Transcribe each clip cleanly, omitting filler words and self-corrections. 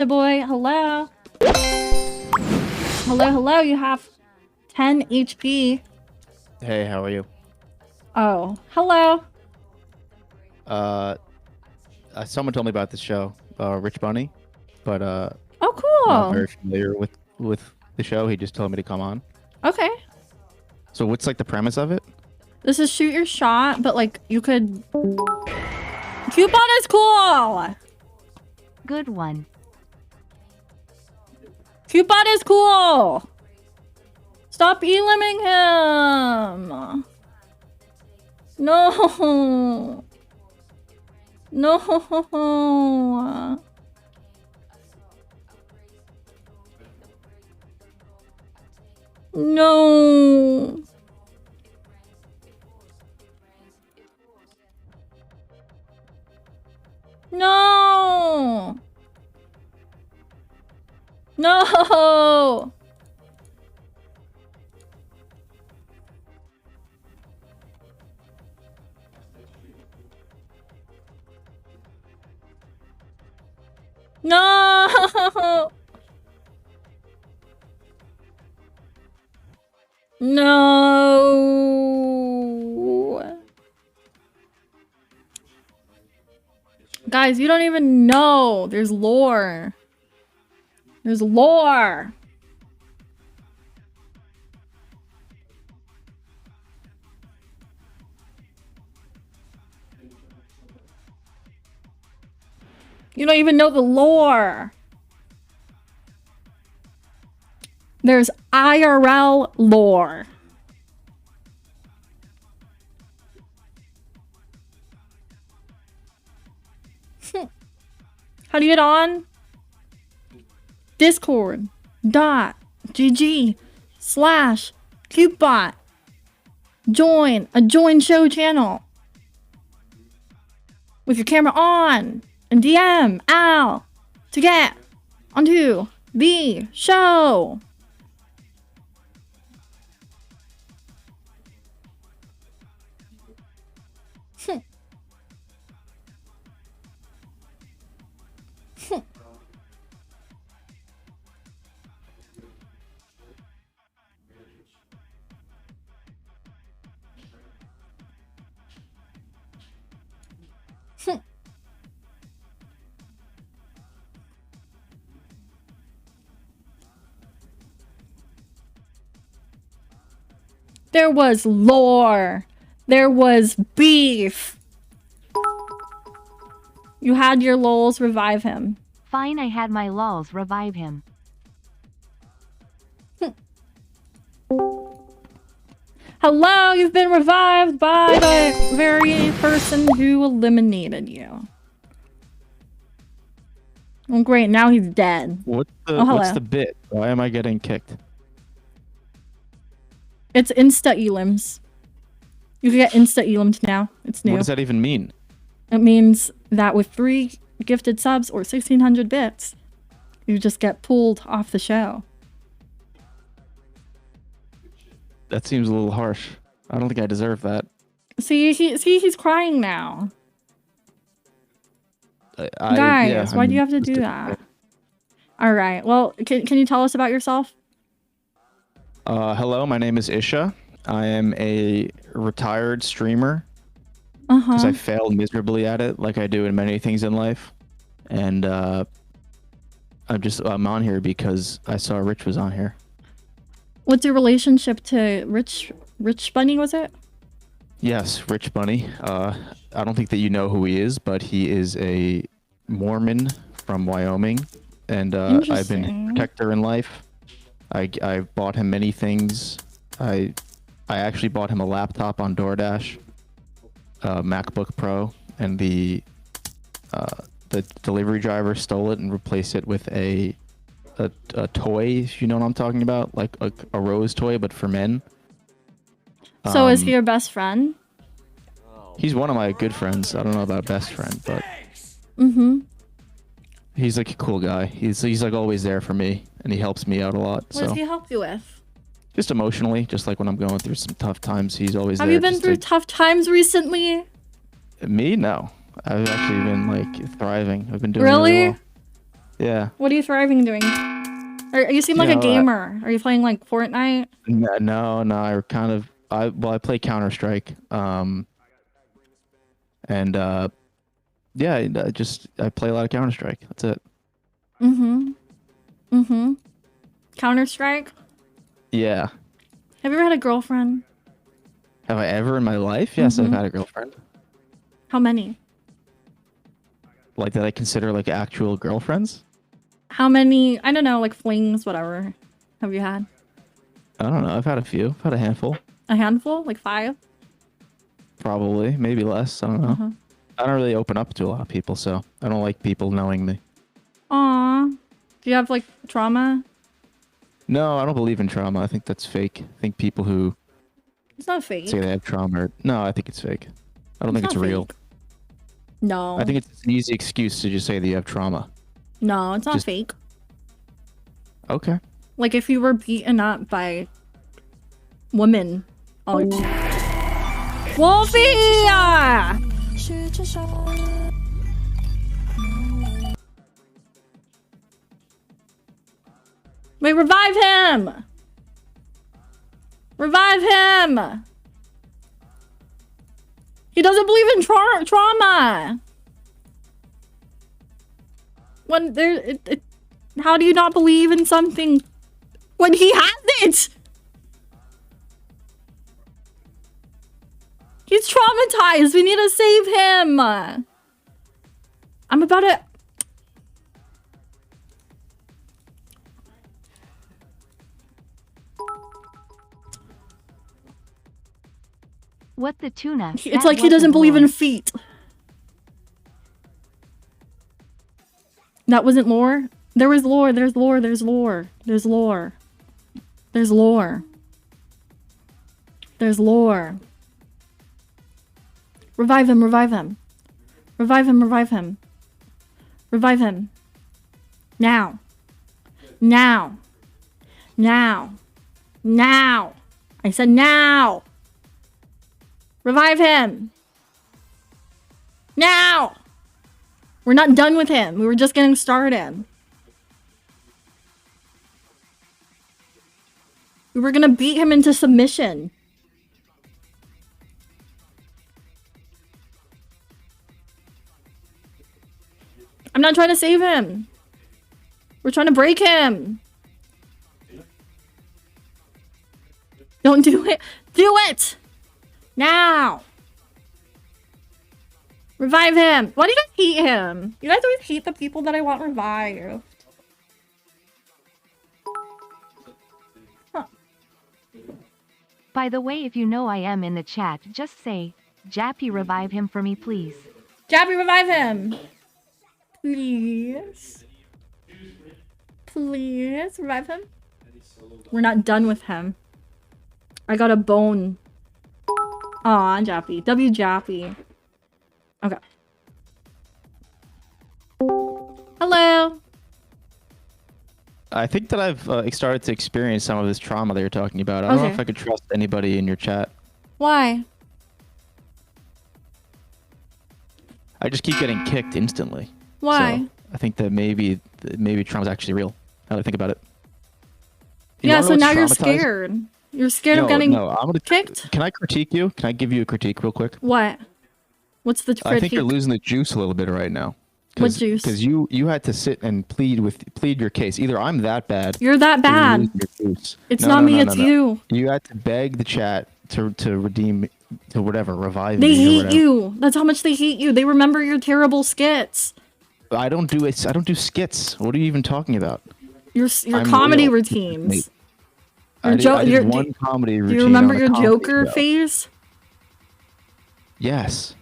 Ishaboii, hello. Hello, you have 10 HP. Hey, how are you? Oh, hello. Someone told me about this show, Rich Bunny, but Oh, not cool. very familiar with the show. He just told me to come on. Okay. So what's like the premise of it? This is shoot your shot, but like you could... Coupon is cool! Good one. Coupon is cool! Stop e-limming him! No! No! No! No! No! No! No! Guys, you don't even know. There's lore. There's lore. You don't even know the lore. There's IRL lore. How do you get on? Discord.gg/Cupebot. Join a join show channel. With your camera on. And DM Al to get onto the show. There was lore. There was beef. You had your lols revive him. Fine, I had my lols revive him. Hello, you've been revived by the very person who eliminated you. Oh great, now he's dead. What's hello. the bit? Why am I getting kicked? It's insta elims. You can get insta elimed now. It's new. What does that even mean? It means that with 3 gifted subs or 1,600 bits, you just get pulled off the show. That seems a little harsh. I don't think I deserve that. See, he's crying now. Guys, why do you have to do that? All right. Well, can you tell us about yourself? Hello, my name is Isha. I am a retired streamer. Because I failed miserably at it, like I do in many things in life. And I'm on here because I saw Rich was on here. What's your relationship to Rich Bunny, was it? Yes, Rich Bunny. I don't think that you know who he is, but he is a Mormon from Wyoming. And I've been his protector in life. I bought him many things. I actually bought him a laptop on DoorDash, a MacBook Pro, and the delivery driver stole it and replaced it with a toy, if you know what I'm talking about, like a Rose toy, but for men. So is he your best friend? He's one of my good friends. I don't know about best friend, but he's like a cool guy. He's like always there for me, and he helps me out a lot. What does he help you with? Just emotionally, just like when I'm going through some tough times, he's always there. Have you been through tough times recently? Me? No. I've actually been like thriving. I've been doing really well. Yeah. What are you thriving doing? Or you seem like a gamer. Are you playing like Fortnite? No. I kind of I play Counter Strike. And yeah, I play a lot of Counter Strike. That's it. Counter Strike. Yeah. Have you ever had a girlfriend? Have I ever in my life? Yes, I've had a girlfriend. How many? Like that I consider like actual girlfriends? How many? I don't know, like flings, whatever. Have you had? I don't know. I've had a few. I've had a handful. A handful? Like 5? Probably. Maybe less. I don't know. I don't really open up to a lot of people, so I don't like people knowing me. Aw. Do you have like trauma? No, I don't believe in trauma. I think that's fake. I think people who It's not fake. say they have trauma no, I think it's fake. I don't think it's not real. fake. No. I think it's an easy excuse to just say that you have trauma. No, it's not fake. Okay. Like if you were beaten up by women. Oh. Wolfie! Wait, revive him! Revive him! He doesn't believe in trauma! When there, how do you not believe in something when he has it? He's traumatized. We need to save him. I'm about to... What the tuna? It's like he doesn't believe in feet. That wasn't lore? There was lore. There's lore. There's lore. There's lore. There's lore. There's lore. Revive him. Revive him. Revive him. Revive him. Revive him. Now. Now. Now. Now. I said now. Revive him. Now. We're not done with him. We were just getting started. We were gonna beat him into submission. I'm not trying to save him. We're trying to break him. Don't do it. Do it! Now! Revive him! Why do you guys hate him? You guys always hate the people that I want revived. Huh. By the way, if you know I am in the chat, just say, Jappy, revive him for me, please. Jappy, revive him! Please. Please, revive him. We're not done with him. I got a bone. Aw, Jappy. W Jappy. Okay. Hello. I think that I've started to experience some of this trauma that you're talking about. I don't know if I could trust anybody in your chat. Why? I just keep getting kicked instantly. Why? So I think that maybe trauma's actually real. Now that I think about it. Yeah, so now you're scared. You're scared of getting kicked? Can I critique you? Can I give you a critique real quick? What? What's the critique? I think you're losing the juice a little bit right now. What juice? Because you had to sit and plead your case. Either I'm that bad. You're that bad. It's not me, it's you. You had to beg the chat to redeem, to whatever, revive me. They hate you. That's how much they hate you. They remember your terrible skits. I don't do skits. What are you even talking about? Your comedy routines. I did one comedy routine. Do you remember your Joker phase? Yes.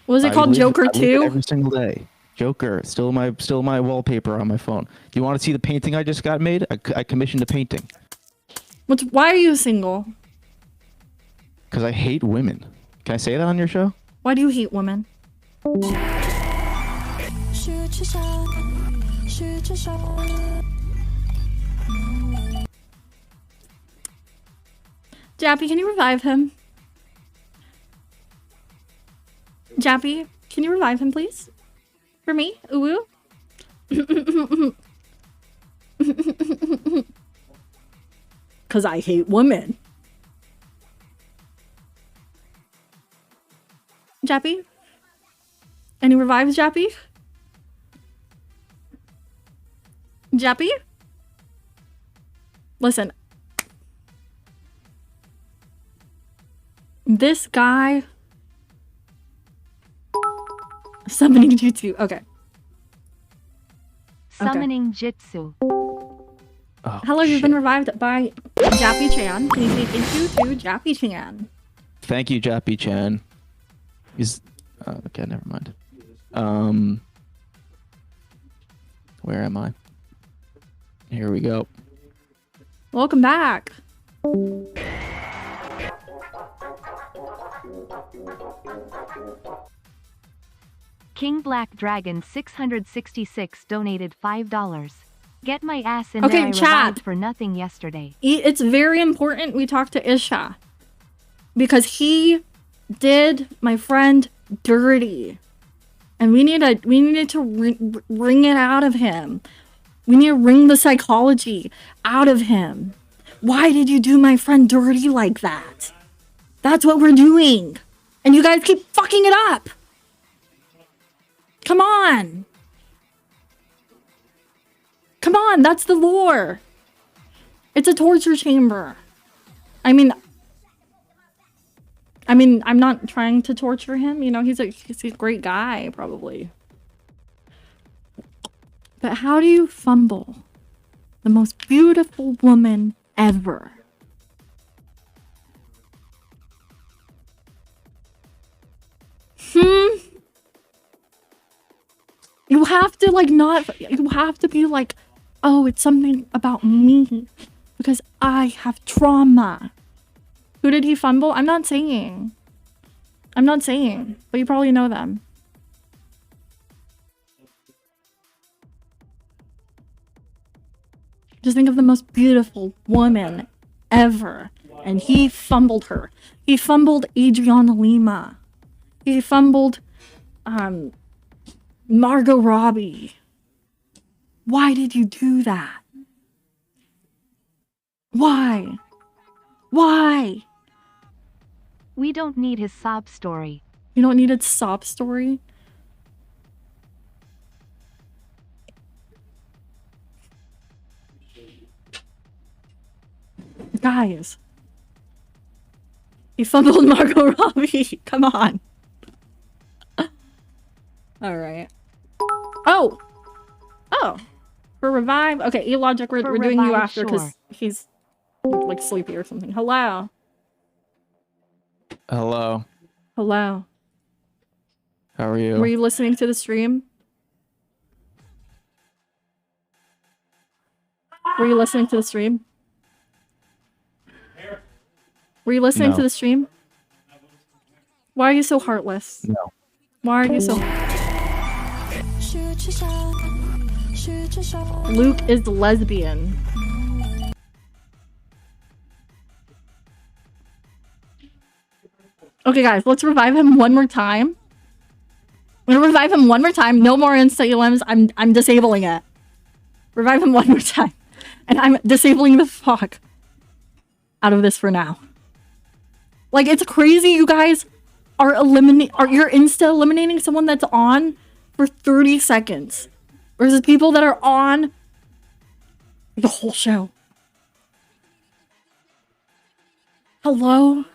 What was it called? Joker 2? Every single day. Joker, still my wallpaper on my phone. Do you want to see the painting I just got made? I commissioned a painting. Why are you single? Because I hate women. Can I say that on your show? Why do you hate women? Jappy, can you revive him? Jappy, can you revive him, please? For me? Ooh. Because I hate women. Jappy? Any revives, Jappy? Jappy? Listen. This guy... Summoning jutsu. Okay. Summoning Jitsu. Oh, Hello, you've shit. been revived by Jappy-chan. Can you say thank you to Jappy-chan? Thank you, Jappy-chan. He's... okay, never mind. Where am I? Here we go. Welcome back. King Black Dragon 666 donated $5. Get my ass in Okay, there. I chat. revived for nothing yesterday. It's very important we talk to Isha. Because he did my friend dirty. And we needed to wring it out of him. We need to wring the psychology out of him. Why did you do my friend dirty like that? That's what we're doing. And you guys keep fucking it up. Come on. Come on, that's the lore. It's a torture chamber. I mean, I'm not trying to torture him. You know, he's a great guy, probably. But how do you fumble the most beautiful woman ever? You have to, like, you have to be like, oh, it's something about me because I have trauma. Who did he fumble? I'm not saying, but you probably know them. Just think of the most beautiful woman ever. And he fumbled her. He fumbled Adriana Lima. He fumbled Margot Robbie. Why did you do that? Why? Why? We don't need his sob story. You don't need a sob story? Guys. He fumbled Margot Robbie. Come on. Alright. Oh! Oh! For revive? Okay, E-Logic, we're doing you revive, after because sure. he's like sleepy or something. Hello. Hello. Hello. How are you? Were you listening to the stream? Were you listening to the stream? Were you listening No. to the stream? Why are you so heartless? No. Why are you so... Luke is lesbian. Okay, guys, let's revive him one more time. I'm gonna revive him one more time. No more insta-elims. I'm disabling it. Revive him one more time. And I'm disabling the fuck out of this for now. Like, it's crazy you guys are you're insta-eliminating someone that's on for 30 seconds. Versus people that are on the whole show. Hello?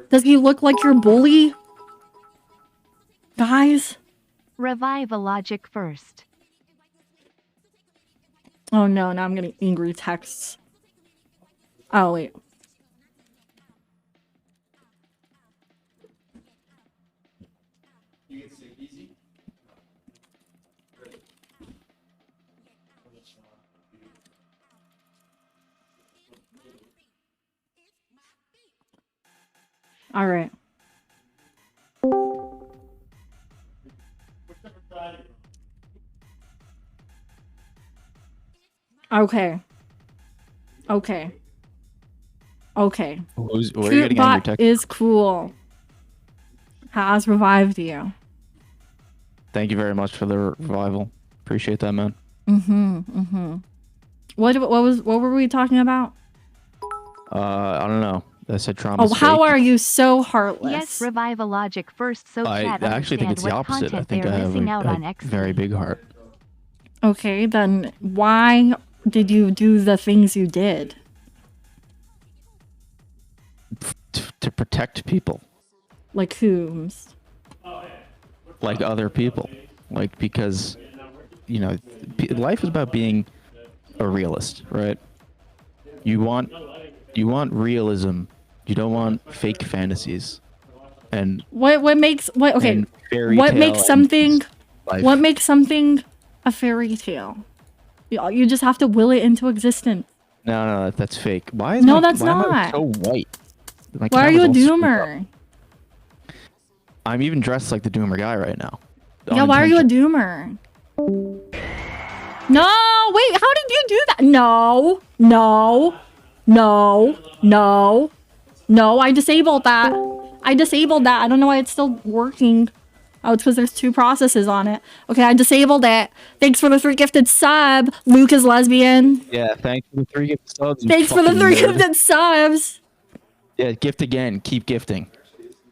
Does he look like your bully? Guys? Revive a logic first. Oh no, now I'm getting angry texts. Oh wait. All right. Okay. Okay. Okay. Where are you Cute getting on your bot text? is cool. Has revived you. Thank you very much for the revival. Appreciate that, man. What were we talking about? I don't know. I said trauma. Oh, how are you so heartless? Yes, revive a logic first so I chat actually think it's the what opposite. I content think they're I have missing out on a XP. very big heart. Okay, then why did you do the things you did? To protect people. Like whom's? Like other people. Like, because, you know, life is about being a realist, right? You want realism. You don't want fake fantasies. And what makes what okay? What makes something a fairy tale? You just have to will it into existence. No, that's fake. Why No, that's why am I not. so white? My Why are you a camera's all screwed up. doomer? I'm even dressed like the doomer guy right now. Yeah, why are you a doomer? No, wait, how did you do that? No, I disabled that. I don't know why it's still working. Oh, it's because there's 2 processes on it. Okay, I disabled it. Thanks for the 3 gifted sub. Luke is lesbian. Yeah, thanks for the 3 gifted subs. Thanks for the 3 gifted subs. Yeah, gift again. Keep gifting.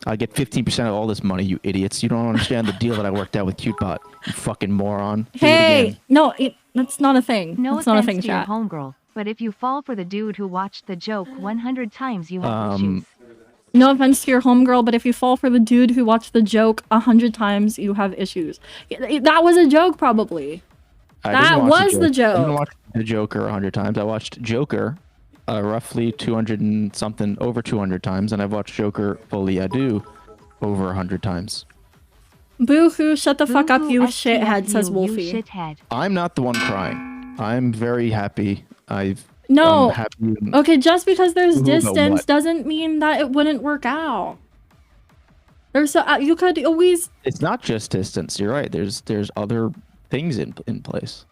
I get 15% of all this money, you idiots. You don't understand the deal that I worked out with CuteBot. You fucking moron. Do it Hey, again. no, that's not a thing. No that's not a offense thing, to your chat. homegirl, but if you fall for the dude who watched the joke 100 times, you have issues. No offense to your homegirl, but if you fall for the dude who watched the joke 100 times, you have issues. That was a joke, probably. That was the joke. I didn't watch the Joker 100 times. I watched Joker roughly 200 and something, over 200 times, and I've watched Joker Folie à Deux over 100 times. Boo-hoo, shut the fuck up, you Boo-hoo, shithead, says you Wolfie. shithead. I'm not the one crying. I'm very happy. I'm No, happy. okay, just because there's Boo-hoo about distance what? doesn't mean that it wouldn't work out. There's you could always... It's not just distance. You're right. There's other things in place.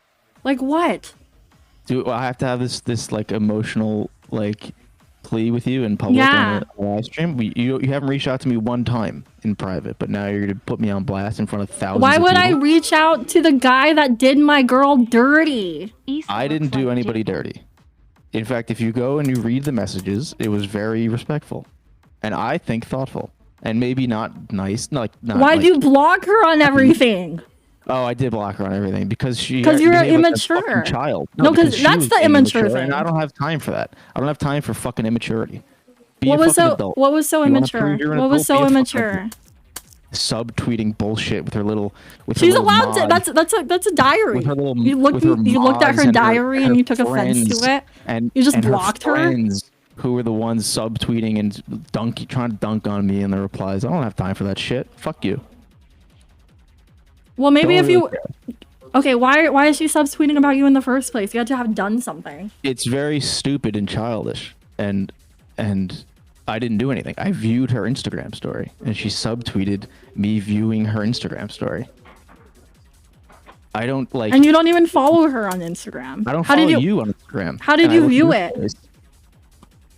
Like what? Do I have to have this like emotional like plea with you in public Yeah. on a live stream? You haven't reached out to me one time in private, but now you're gonna put me on blast in front of thousands. Why of would I people? reach out to the guy that did my girl dirty? East I didn't looks do like anybody Jake. dirty. In fact, if you go and you read the messages, it was very respectful, and I think thoughtful, and maybe not nice. Not Why'd like, you block her on everything? Oh, I did block her on everything because You're behaved like a immature. fucking child. No, 'cause she that's was the being immature and thing. I don't have time for that. I don't have time for fucking immaturity. Be What a was fucking so adult. what was so You wanna immature? prove you're an What was adult, so be a fucking immature? Subtweeting bullshit with her little. With She's her little allowed to. mod, That's a diary. with her little. You looked with her you looked at mods her and diary and you took offense friends to it. And You just and blocked her? friends who were the ones subtweeting and trying to dunk on me in the replies. I don't have time for that shit. Fuck you. Well, maybe Don't if really you. care. Okay, why is she subtweeting about you in the first place? You had to have done something. It's very stupid and childish, and I didn't do anything. I viewed her Instagram story, and she subtweeted me viewing her Instagram story. I don't like. And you don't even follow her on Instagram. I don't How follow did you? on Instagram. How did and I you look view at it?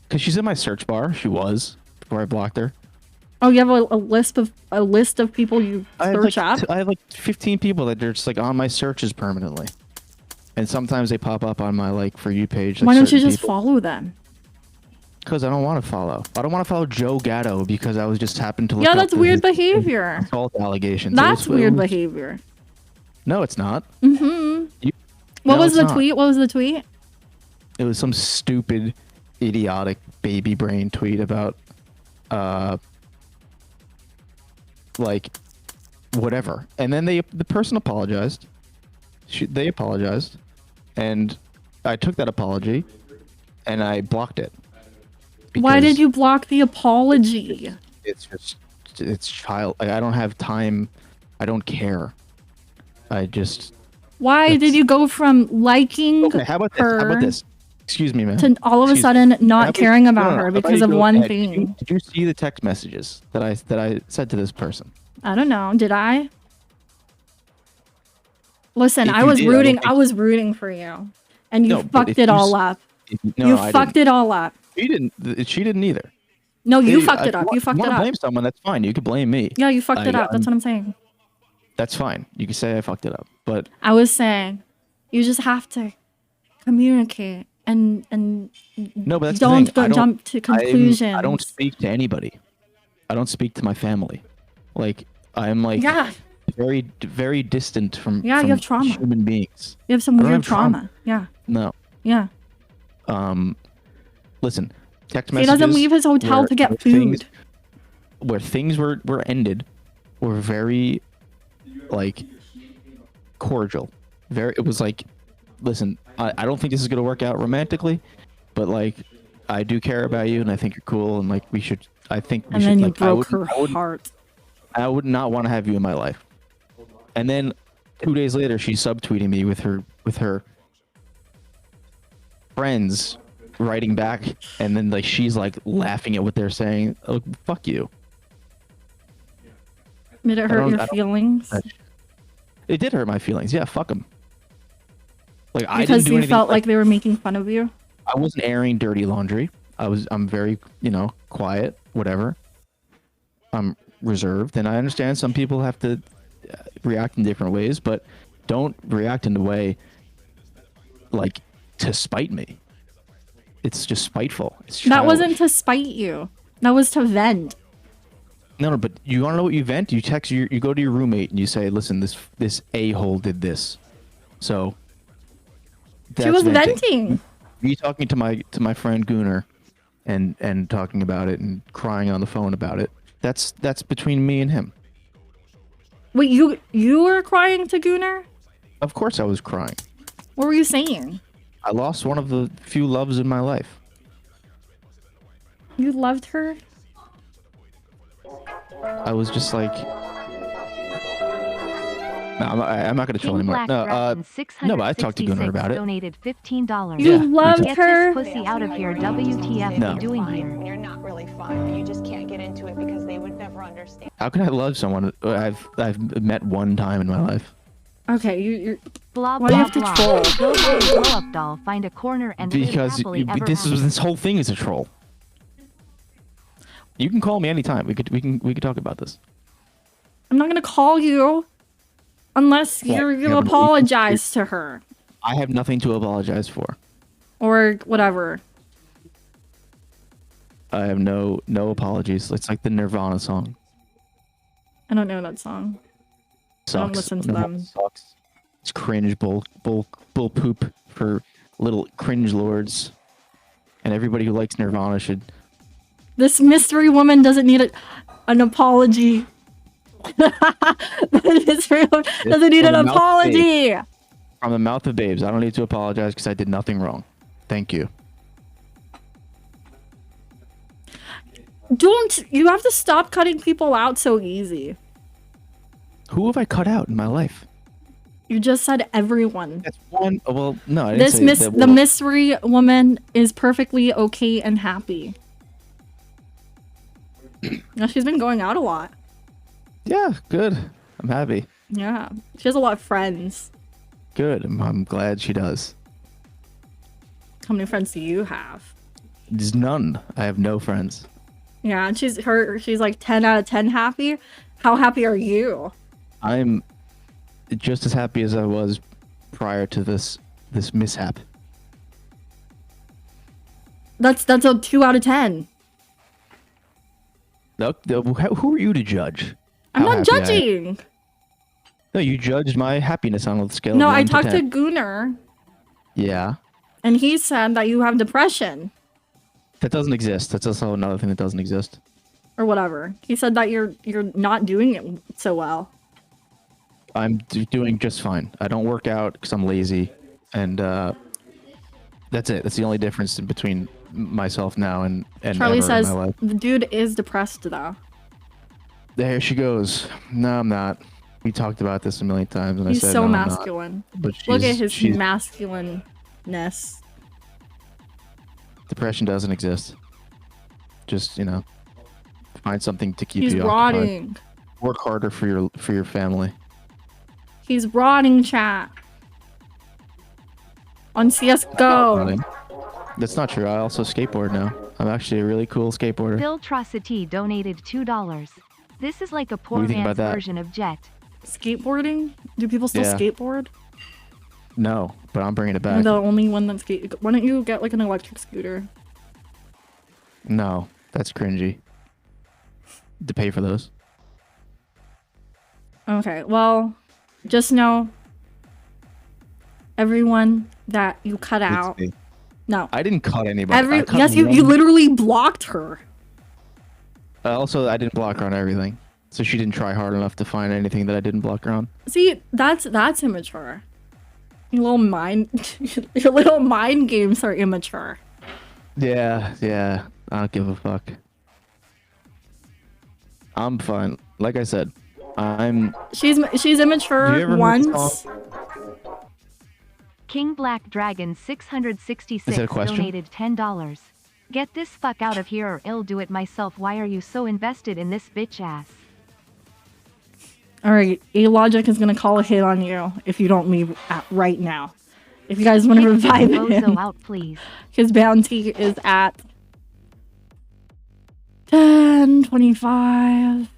Because she's in my search bar. She was before I blocked her. Oh, you have a list of people you search up. I have like 15 people that are just like on my searches permanently, and sometimes they pop up on my like For You page. Like, Why don't you just follow them? Because I don't want to follow. I don't want to follow Joe Gatto because I was just happened to look Yeah, up that's his weird behavior. assault allegations. That's weird behavior. No, it's not. Mm-hmm. You- What No, was it's the not. tweet? What was the tweet? It was some stupid, idiotic baby brain tweet about, like, whatever. And then the person apologized. They apologized, and I took that apology, and I blocked it. Why Because did you block the apology? it's child. I don't have time. I don't care. I just. Why did you go from liking Okay, how about this? her How about this? Excuse me, man. to all of a Excuse sudden me. How not about- caring about no, no, her how about because you of go one ahead. thing? Did you see the text messages that I said to this person? I don't know. Did I? Listen, If I you was did, I don't rooting. think- I was rooting for you, and you No, but fucked if it you all up. No, You I fucked didn't. it all up. She didn't. She didn't either. No, you Hey, fucked it if up. You fucked it want to up. blame someone? That's fine. You could blame me. Yeah, you fucked it up. That's I'm- what I'm saying. That's fine. You can say I fucked it up, but I was saying, you just have to communicate and no, but that's don't the thing. I don't jump to conclusions. I don't speak to anybody. I don't speak to my family. Like I'm like Yeah. very very distant from Yeah, you have trauma. human beings. You have some I don't weird have trauma. trauma. Yeah. No. Yeah. Listen, text He messages. doesn't leave his hotel to get where food. Where things were ended were very like cordial. It was like, listen, I don't think this is gonna work out romantically, but like I do care about you and I think you're cool and like we should. I think we And should. then you Like, broke her heart. I would not want to have you in my life. And then 2 days later, she's subtweeting me with her friends writing back, and then like she's like laughing at what they're saying. Oh, fuck you. Did it hurt your feelings? It did hurt my feelings. Yeah, fuck them. Like I didn't Because do you anything. felt like they were making fun of you? I wasn't airing dirty laundry. I'm very, quiet, whatever. I'm reserved, and I understand some people have to react in different ways, but don't react in a way like to spite me. It's just spiteful. It's That childish. wasn't to spite you. That was to vent. No, but you want to know what you vent? You text you go to your roommate and you say, "Listen, this a-hole did this." So She was venting. Me talking to my friend Gunnar and talking about it and crying on the phone about it. That's between me and him. Wait, you were crying to Gunnar? Of course I was crying. What were you saying? I lost one of the few loves in my life. You loved her? I was just like, no, I'm not gonna troll anymore. No, but I talked to Gunnar about it. Donated $15. You Yeah, loved Get her? this pussy out of here. WTF No. you doing Fine here? when you're not really fun. You just can't get into it because they would never understand. How can I love someone I've met one time in my life? Okay, you're Blah Why do you blah have to blah. troll? Go to the blow up doll. Find a corner and live Because happily ever after. this whole thing is a troll. You can call me anytime. We could talk about this. I'm not gonna call you unless Yeah, you yeah, but apologize to her. I have nothing to apologize for. Or whatever. I have no apologies. It's like the Nirvana song. I don't know that song. Sucks. I don't listen to Nirvana them. Sucks. It's cringe bull poop for little cringe lords. And everybody who likes Nirvana should. This mystery woman doesn't need an apology. The mystery woman doesn't need from an the mouth of apology. From the mouth of babes, I don't need to apologize because I did nothing wrong. Thank you. You have to stop cutting people out so easy. Who have I cut out in my life? You just said everyone. That's one. Well, no, I didn't say that. The mystery woman is perfectly okay and happy. Now she's been going out a lot. Yeah, good. I'm happy. Yeah, she has a lot of friends. Good. I'm glad she does. How many friends do you have? There's none. I have no friends. Yeah, and she's like 10 out of 10 happy. How happy are you? I'm just as happy as I was prior to this mishap. That's a 2 out of 10. Who are you to judge? I'm how not happy I am? judging. No, you judged my happiness on a scale No, of 1 I to talked to 10. Gunnar, Yeah. and he said that you have depression That doesn't exist. That's also another thing that doesn't exist. or whatever. He said that you're not doing it so well. I'm doing just fine. I don't work out because I'm lazy, and that's it. That's the only difference between myself now and Charlie ever says in my life. the dude is depressed though. There she goes. No, I'm not. We talked about this a million times, and He's I said so no, I'm not. masculine. But Look at his she's- masculineness. Depression doesn't exist. Just find something to keep He's you occupied. rotting. Work harder for your family. He's rotting, chat. On CS:GO. Running. That's not true. I also skateboard now. I'm actually a really cool skateboarder. Philtrosity donated $2. This is like a do poor you think man's about that? version of Jet. Skateboarding? Do people still Yeah. skateboard? No, but I'm bringing it You're back. the only one that's skate. Why don't you get like an electric scooter? No, that's cringy. To pay for those. Okay, well, just know, everyone, that you cut out. me. No. I didn't cut anybody. I cut Yes, you one- literally blocked her. Also, I didn't block her on everything, so she didn't try hard enough to find anything that I didn't block her on. See, that's immature. Your little mind games are immature. Yeah. I don't give a fuck. I'm fine. Like I said, She's Do you immature ever heard the once. song? King Black Dragon Is 666 that a question? donated $10. Get this fuck out of here or I'll do it myself. Why are you so invested in this bitch ass? All right, A-Logic is gonna call a hit on you if you don't leave right now. If you guys want to Kick this revive bozo him, out, please. his bounty is at 10, 25,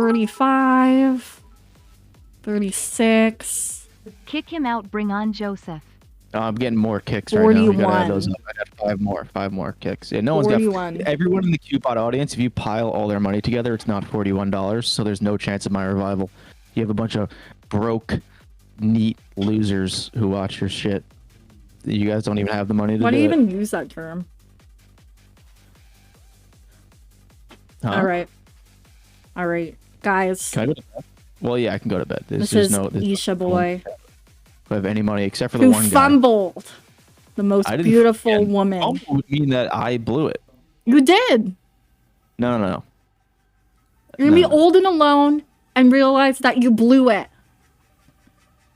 35, 36. Kick him out. Bring on Joseph. I'm getting more kicks right now. We gotta add 41. those up. I got five more kicks. Yeah, no one's 41. got. Everyone in the Cupid audience, if you pile all their money together, it's not $41. So there's no chance of my revival. You have a bunch of broke, neat losers who watch your shit. You guys don't even have the money to Why do you do it. even use that term? Huh? All right, guys. Can I go to bed? Well, yeah, I can go to bed. This there's is no Ishaboii, who have any money except for the who one guy. fumbled the most I didn't beautiful fucking woman. fumble would mean that I blew it. You did. No. You're gonna be No. old and alone and realize that you blew it.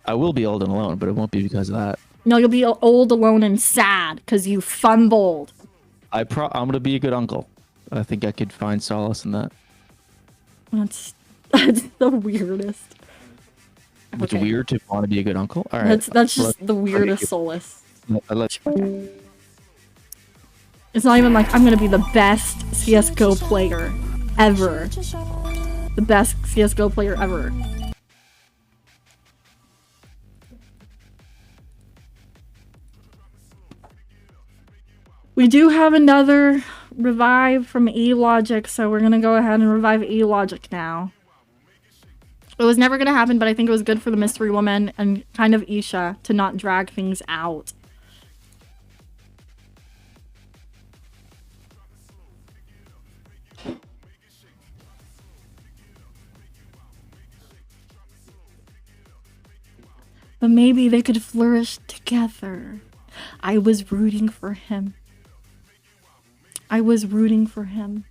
I will be old and alone, but it won't be because of that. No, you'll be old, alone, and sad because you fumbled. I'm gonna be a good uncle. I think I could find solace in that. That's the weirdest. It's Okay. weird to want to be a good uncle. All right, That's just the weirdest solace. Let's. It's not even like I'm gonna be the best CS:GO player ever. The best CS:GO player ever. We do have another revive from A-Logic, so we're gonna go ahead and revive A-Logic now. It was never gonna happen, but I think it was good for the mystery woman and kind of Isha to not drag things out. But maybe they could flourish together. I was rooting for him. I was rooting for him.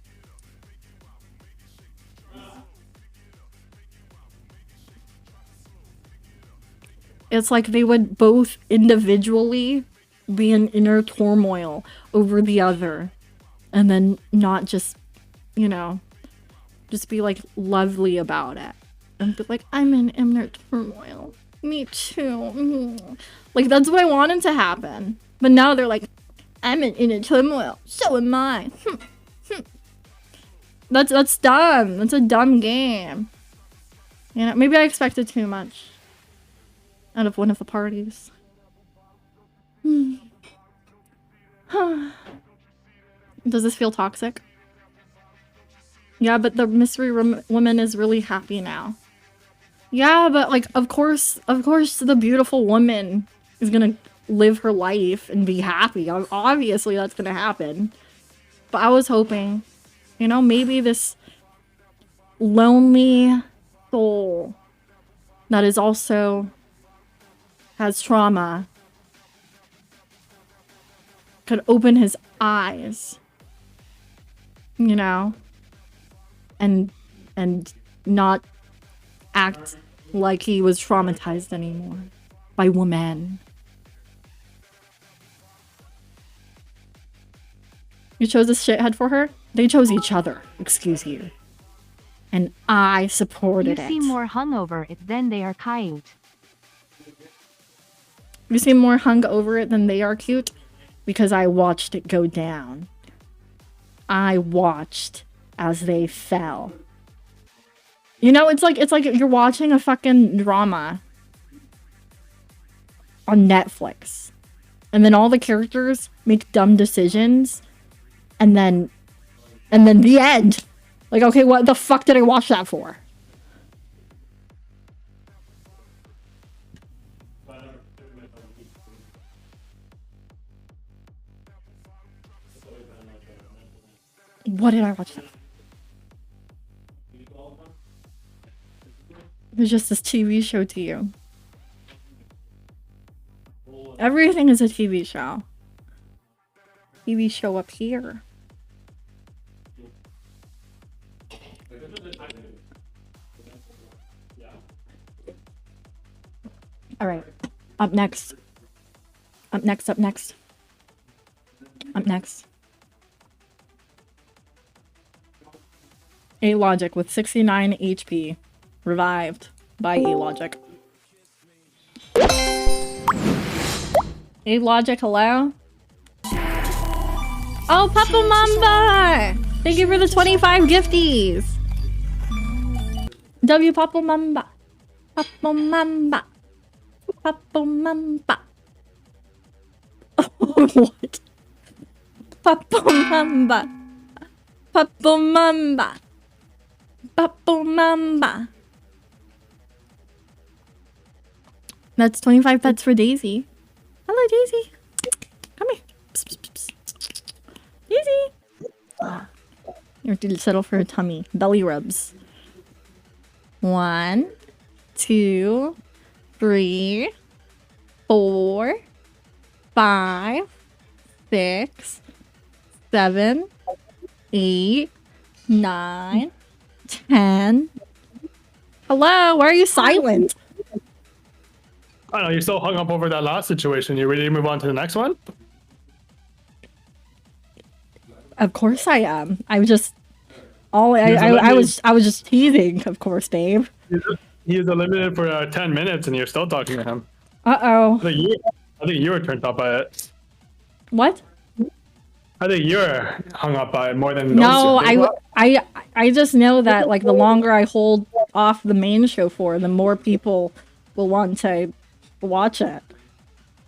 It's like they would both individually be in inner turmoil over the other. And then not just, you know, just be like lovely about it. And be like, I'm in inner turmoil. Me too. Like, that's what I wanted to happen. But now they're like, I'm in inner turmoil. So am I. That's dumb. That's a dumb game. You know, maybe I expected too much out of one of the parties. Does this feel toxic? Yeah, but the mystery woman is really happy now. Yeah, but like, of course, the beautiful woman is gonna live her life and be happy. Obviously, that's gonna happen. But I was hoping, you know, maybe this lonely soul that is also has trauma could open his eyes, you know, and not act like he was traumatized anymore by women. You chose this shithead for her? They chose each other, excuse you. And I supported You it. seem more hungover than they are cute. You seem more hung over it than they are cute because I watched it go down. I watched as they fell. You know, it's like you're watching a fucking drama on Netflix. And then all the characters make dumb decisions. And then the end. Like, okay, what the fuck did I watch that for? What did I watch that for? It's just this TV show to you. Everything is a TV show. TV show up here. All right. Up next. Up next, up next. Up next. A-Logic with 69 HP. Revived by A-Logic. A-Logic, hello? Oh, Papa Mamba! Thank you for the 25 gifties! W Papa Mamba. Papa Mamba. Papa Mamba. What? Papa Mamba. Papa Mamba. Papa Mamba. That's 25 pets for Daisy. Hello, Daisy. Come here. Psst, psst, psst, psst. Daisy. Oh. You have to settle for a tummy. Belly rubs. 1, 2, 3, 4, 5, 6, 7, 8, 9, 10. Hello, why are you silent? I don't know, you're so hung up over that last situation. You ready to move on to the next one? Of course I am. I'm just I was just teasing, of course, Dave. He is limited for 10 minutes and you're still talking to him. Uh-oh. I think you were turned up by it. What? I think you're hung up by it more than No, those two. I just know that like the longer I hold off the main show for, the more people will want to watch it.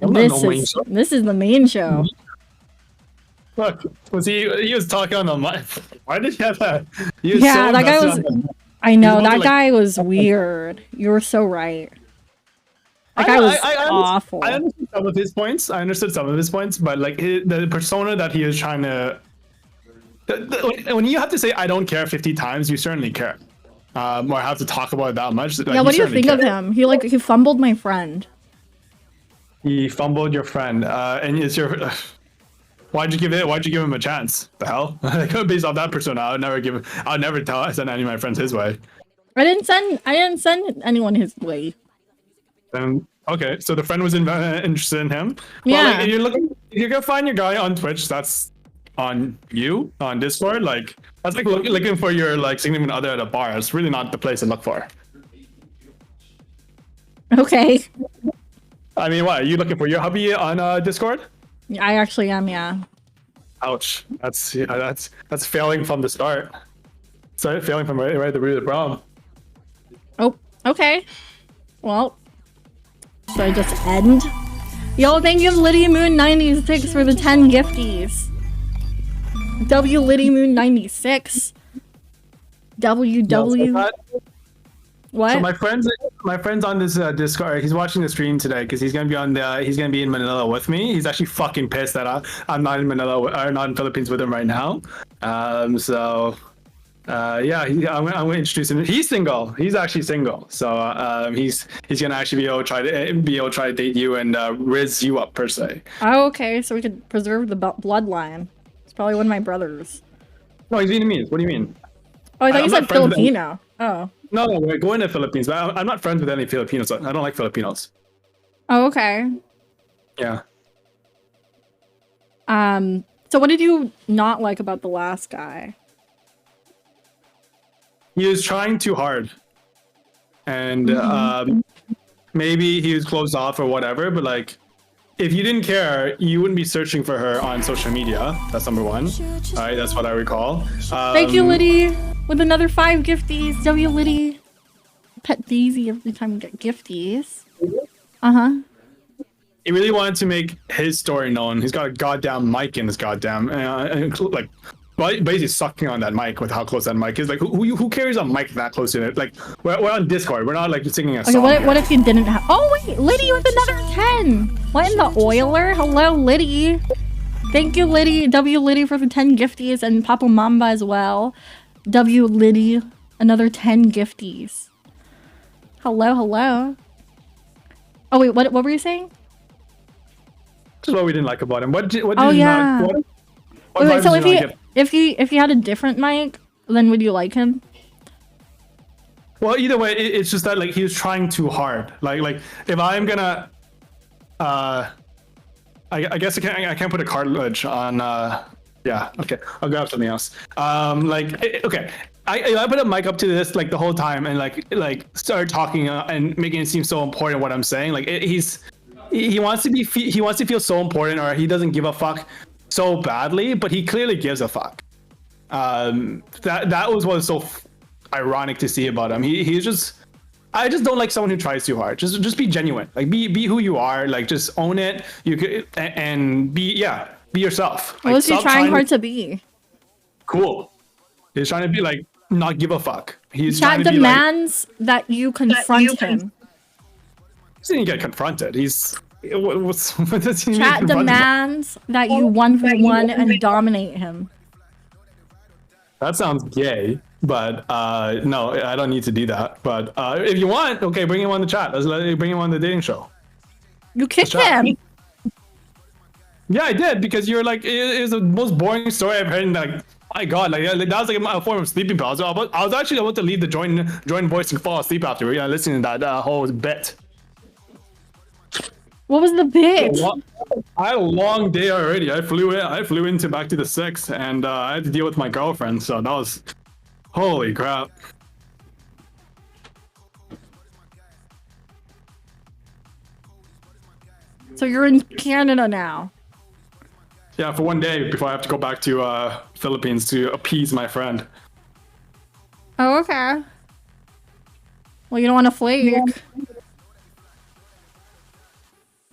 And this is the main show. Look, he was talking on the mic. Why did you have that? Yeah, that guy was. I know that guy was weird. You were so right. That guy was awful. I understood some of his points. But like the persona that he is trying to. When you have to say "I don't care" 50 times, you certainly care. Or have to talk about it that much. Yeah, what do you think of him? He fumbled my friend. He fumbled your friend, and it's your. Why'd you give him a chance? The hell? Based off that persona, I would never send any of my friends his way. I didn't send anyone his way. Okay, so the friend was interested in him. Yeah. Well, like, you're gonna find your guy on Twitch. That's on you on Discord. Like that's like looking for your like significant other at a bar. It's really not the place to look for. Okay. I mean, what are you looking for? Your hubby on Discord? I actually am, yeah. Ouch. That's failing from the start. So failing from right at the root of the problem. Oh, okay. Well, should I just end? Yo, thank you Liddy Moon 96 for the 10 gifties. W Liddy Moon 96. WW. What? So my friend's on this Discord. He's watching the stream today because he's gonna be in Manila with me. He's actually fucking pissed that I'm not in Manila or not in Philippines with him right now. Yeah, I'm gonna introduce him. He's single. He's actually single. So he's gonna actually be able to try to date you and riz you up per se. Oh, okay. So we could preserve the bloodline. It's probably one of my brothers. No, he's Vietnamese. What do you mean? Oh, I thought you said Filipino. Oh. No, we're going to Philippines, but I'm not friends with any Filipinos. I don't like Filipinos. Oh, okay. Yeah. So what did you not like about the last guy? He was trying too hard. And maybe he was closed off or whatever, but like, if you didn't care, you wouldn't be searching for her on social media. That's number one. All right, that's what I recall. Thank you, Liddy, with another 5 gifties. W Liddy. pet Daisy every time we get gifties. Uh-huh. He really wanted to make his story known. He's got a goddamn mic in his goddamn, like, basically sucking on that mic with how close that mic is. Like, who carries a mic that close to it? Like, we're on Discord. We're not like singing a song. Okay, what if you didn't have? Oh wait, Liddy with another 10. What in the oiler? Hello, Liddy. Thank you, Liddy. W Liddy for the 10 gifties, and Papa Mamba as well. W Liddy, another 10 gifties. Hello, hello. Oh wait, what were you saying? Just what we didn't like about him. What did Oh you yeah. not? What Wait, vibes so did you not get? if he had a different mic, then would you like him? Well, either way, it's just that like he was trying too hard. Like if I'm gonna, I guess I can't put a cartilage on. Yeah, okay, I'll grab something else. Okay, I put a mic up to this like the whole time and like start talking and making it seem so important what I'm saying. Like he wants to feel so important, or he doesn't give a fuck so badly, but he clearly gives a fuck. That was what was so ironic to see about him. He's just, I just don't like someone who tries too hard. Just be genuine. Like be who you are. Like just own it. You could and be yourself. What was he trying hard to be? Cool. He's trying to be like not give a fuck. He's Chat trying to demands that you confront him. He didn't get confronted. What does he mean Chat confronted? demands that you 1v1 and dominate him. That sounds gay, but no, I don't need to do that. But if you want, okay, bring him on the chat. Bring him on the dating show. You kicked him. Yeah, I did, because you're like, it was the most boring story I've heard. And like, my God, like that was like a form of sleeping pills. I was actually about to leave the join voice and fall asleep after listening to that whole bit. What was the bit? I had a long day already. I flew into back to the 6, and I had to deal with my girlfriend. So that was, holy crap. So you're in Canada now. Yeah, for one day before I have to go back to Philippines to appease my friend. Oh, okay. Well, you don't want to flake.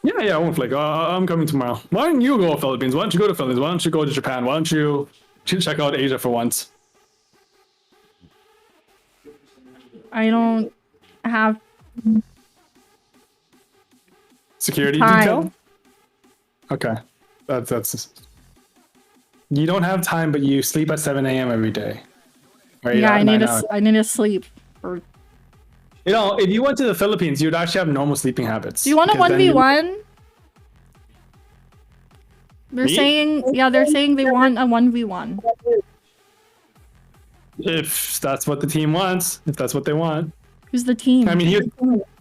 Yeah, I won't flake. I'm coming tomorrow. Why don't you go to Philippines? Why don't you go to Philippines? Why don't you go to Japan? Why don't you check out Asia for once? I don't have Security time. detail? Okay. That's you don't have time, but you sleep at 7 a.m. every day. Right? Yeah, I need to sleep. Or... You know, if you went to the Philippines, you'd actually have normal sleeping habits. Do you want a 1v1? They're Me? saying, yeah, they're saying they want a 1v1. If that's what the team wants, if that's what they want. Who's the team? I mean,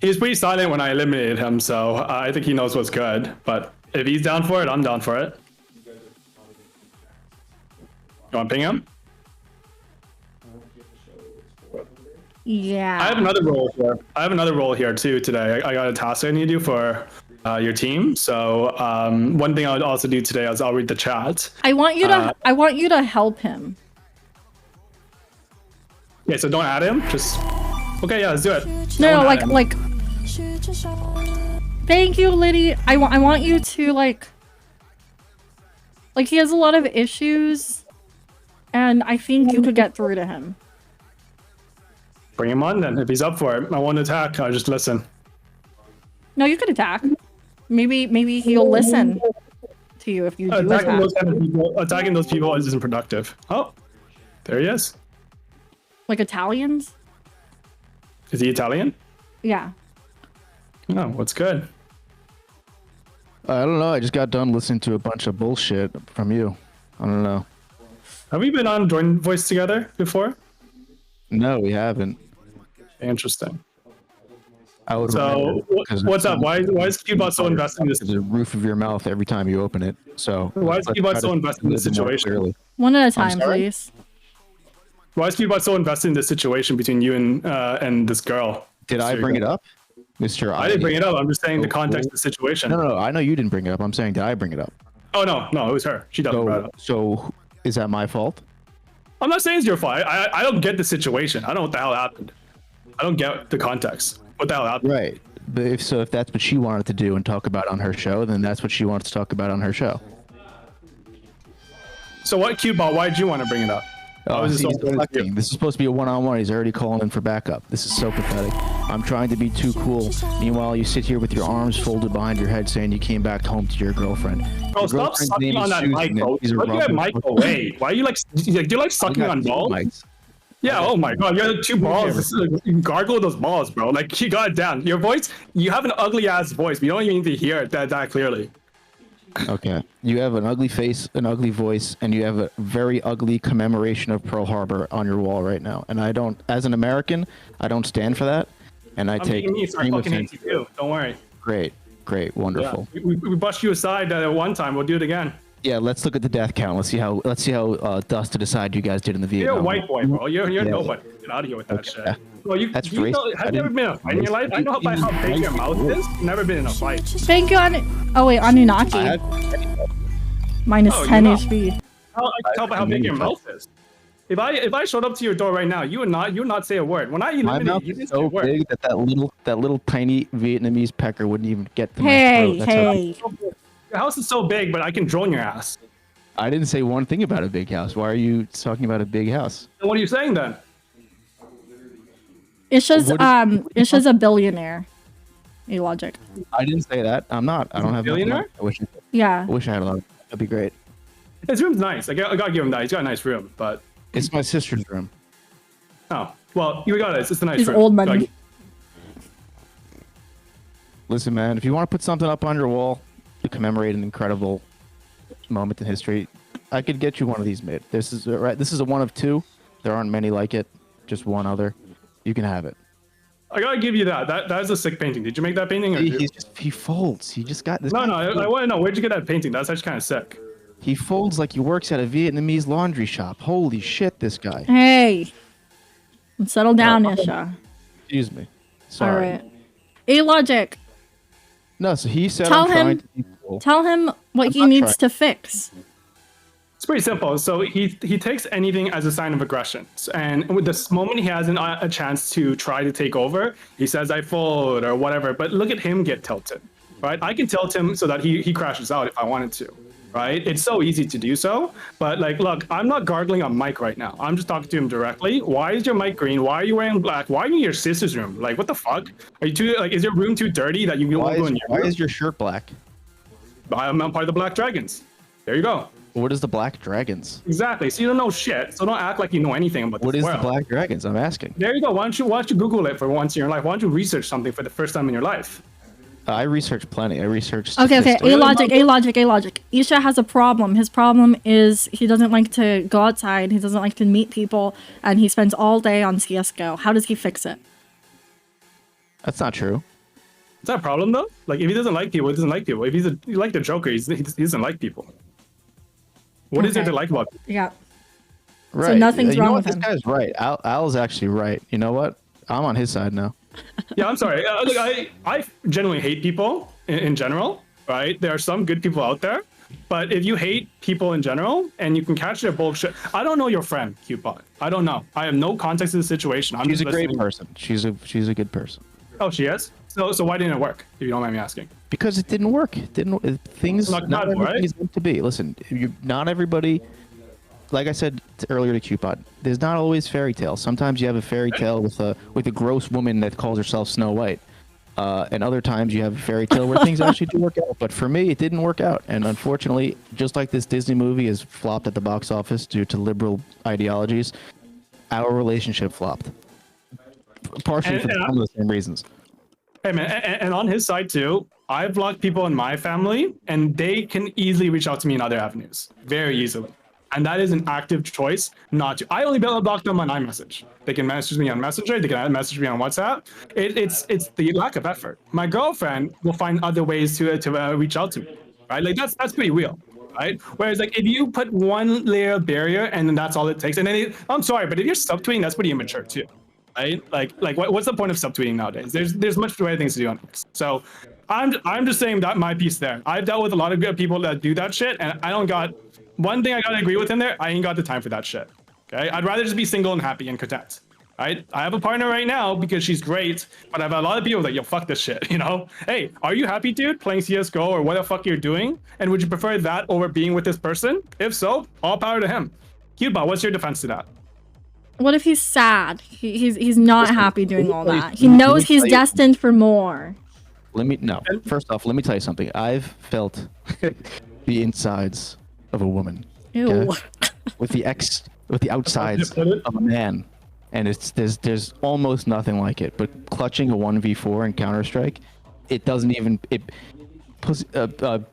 he was pretty silent when I eliminated him, so I think he knows what's good. But if he's down for it, I'm down for it. You want to ping him? Yeah. I have another role here. I have another role here too today. I got a task I need to do for your team. So one thing I would also do today is I'll read the chat. I want you to help him. Okay, so don't add him. Just okay. Yeah, let's do it. No, like. Thank you, Liddy. I want you to like he has a lot of issues, and I think you could get through to him. Bring him on then. If he's up for it, I won't attack. I'll just listen. No, you could attack. Maybe he'll listen to you if you do attack. Attacking those people isn't productive. Oh, there he is. Like Italians? Is he Italian? Yeah. No, what's good? I don't know. I just got done listening to a bunch of bullshit from you. I don't know. Have we been on Join Voice together before? No, we haven't. Interesting. I would. So what's up? Why is Cubot so invested in this? The roof of your mouth every time you open it. So why is Cubot so invested in this situation? One at a time, please. Why is Cubot so invested in this situation between you and this girl? Did I bring it up, Mr. I didn't bring it up. I'm just saying the context of the situation. No. I know you didn't bring it up. I'm saying, did I bring it up? Oh no, it was her. She doesn't bring it up. So is that my fault? I'm not saying it's your fault. I don't get the situation. I don't know what the hell happened. I don't get the context. What the hell happened? Right. But if that's what she wanted to do and talk about on her show, then that's what she wants to talk about on her show. So what, cute ball? Why did you want to bring it up? Oh, see, he's deflecting. This is supposed to be a one-on-one. He's already calling in for backup. This is so pathetic. I'm trying to be too cool. Meanwhile, you sit here with your arms folded behind your head saying you came back home to your girlfriend. Bro, stop sucking on that mic, bro. Put your mic away. Why are you like, do you like sucking on balls? Mics. Yeah, oh my god, you have 2 balls. You gargle those balls, bro. Like, you got it down. Your voice, you have an ugly ass voice. We don't even need to hear it that clearly. Okay. You have an ugly face, an ugly voice, and you have a very ugly commemoration of Pearl Harbor on your wall right now. And I don't, as an American, I don't stand for that. And I take extreme offense. Don't worry. Great, wonderful. Yeah. We bust you aside at one time. We'll do it again. Yeah, let's look at the death count. Let's see how dusted aside you guys did in the Vietnam. You're a white boy, bro. You're nobody. Get out of here with that shit. Well, That's have you ever been in a fight in your life? I know how big your mouth is. Never been in a fight. Thank you, oh wait, Anunnaki. Minus 10 HP. I can tell by how big your mouth is. If I showed up to your door right now, you would not say a word. When I eliminated you, didn't say a word. My mouth is so big that little tiny Vietnamese pecker wouldn't even get to my throat. Hey. Your house is so big, but I can drone your ass. I didn't say one thing about a big house. Why are you talking about a big house? And what are you saying then? Isha's a billionaire. Logic. I didn't say that. I'm not. I don't have billionaire. I wish Yeah. I had a lot. That'd be great. His room's nice. I gotta give him that. He's got a nice room, but It's my sister's room. oh well, you got it. It's a nice He's room. old money. Listen, man, if you want to put something up on your wall to commemorate an incredible moment in history, I could get you one of these made. This is a one of 2. There aren't many like it. Just one other. You can have it. I gotta give you that. That is a sick painting. Did you make that painting? Or he folds. He just got this. No. I want to know, where'd you get that painting? That's actually kind of sick. He folds like he works at a Vietnamese laundry shop. Holy shit, this guy. Hey. Settle down, Isha. Excuse me. Sorry. All right. Logic. No, so he said Tell I'm trying him- to be cool. Tell him what I'm he not needs trying. to fix. It's pretty simple. So he takes anything as a sign of aggression, and with this moment he has a chance to try to take over, he says I fold or whatever. But look at him get tilted, right? I can tilt him so that he crashes out if I wanted to, right? It's so easy to do so. But like, look, I'm not gargling on mic right now. I'm just talking to him directly. Why is your mic green? Why are you wearing black? Why are you in your sister's room? Like, what the fuck? Are you too like? Is your room too dirty that you won't go in your room? Why is your shirt black? I'm not part of the Black Dragons. There you go. What is the Black Dragons? Exactly. So you don't know shit. So don't act like you know anything about What this is world. the Black Dragons? I'm asking. There you go. Why don't you Google it for once in your life? Why don't you research something for the first time in your life? I researched plenty. I researched. Okay. statistics. Logic. Isha has a problem. His problem is he doesn't like to go outside. He doesn't like to meet people, and he spends all day on CS:GO. How does he fix it? That's not true. Is that a problem though? Like if he doesn't like people, he doesn't like people. If you like the Joker, he doesn't like people. What is there to like about people? Yeah. Right. nothing's you wrong know with what? him. This guy's right. Al's actually right. You know what? I'm on his side now. Yeah, I'm sorry. Look, I genuinely hate people in general, right? There are some good people out there, but if you hate people in general and you can catch their bullshit, I don't know your friend, Cupid. I don't know. I have no context of the situation. She's a great person. She's a good person. Oh, she is? So why didn't it work, if you don't mind me asking? Because it didn't work. Things Not everything right? is meant to be. Listen, not everybody. Like I said earlier to Cupid, there's not always fairy tales. Sometimes you have a fairy tale with a gross woman that calls herself Snow White, and other times you have a fairy tale where things actually do work out. But for me, it didn't work out, and unfortunately, just like this Disney movie has flopped at the box office due to liberal ideologies, our relationship flopped, partially for some of the same reasons. Hey man, and on his side too, I've blocked people in my family, and they can easily reach out to me in other avenues, very easily. And that is an active choice not to. I only block them on iMessage. They can message me on Messenger. They can message me on WhatsApp. It's the lack of effort. My girlfriend will find other ways to reach out to me, right? Like that's pretty real, right? Whereas like if you put one layer of barrier and then that's all it takes, and then I'm sorry, but if you're subtweeting, that's pretty immature too, right? Like what's the point of subtweeting nowadays? There's much better things to do on this. So I'm just saying that my piece there. I've dealt with a lot of good people that do that shit, and I don't got. One thing I gotta agree with him there, I ain't got the time for that shit. Okay, I'd rather just be single and happy and content. I have a partner right now because she's great, but I have a lot of people that, yo, fuck this shit, you know? Hey, are you happy, dude, playing CSGO or what the fuck you're doing? And would you prefer that over being with this person? If so, all power to him. Cuba, what's your defense to that? What if he's sad? He's not happy doing all that. He knows he's destined for more. First off, let me tell you something. I've felt the insides of a woman. Ew. Okay? with the outsides of a man. And there's almost nothing like it. But clutching a 1v4 in Counter-Strike, it doesn't even the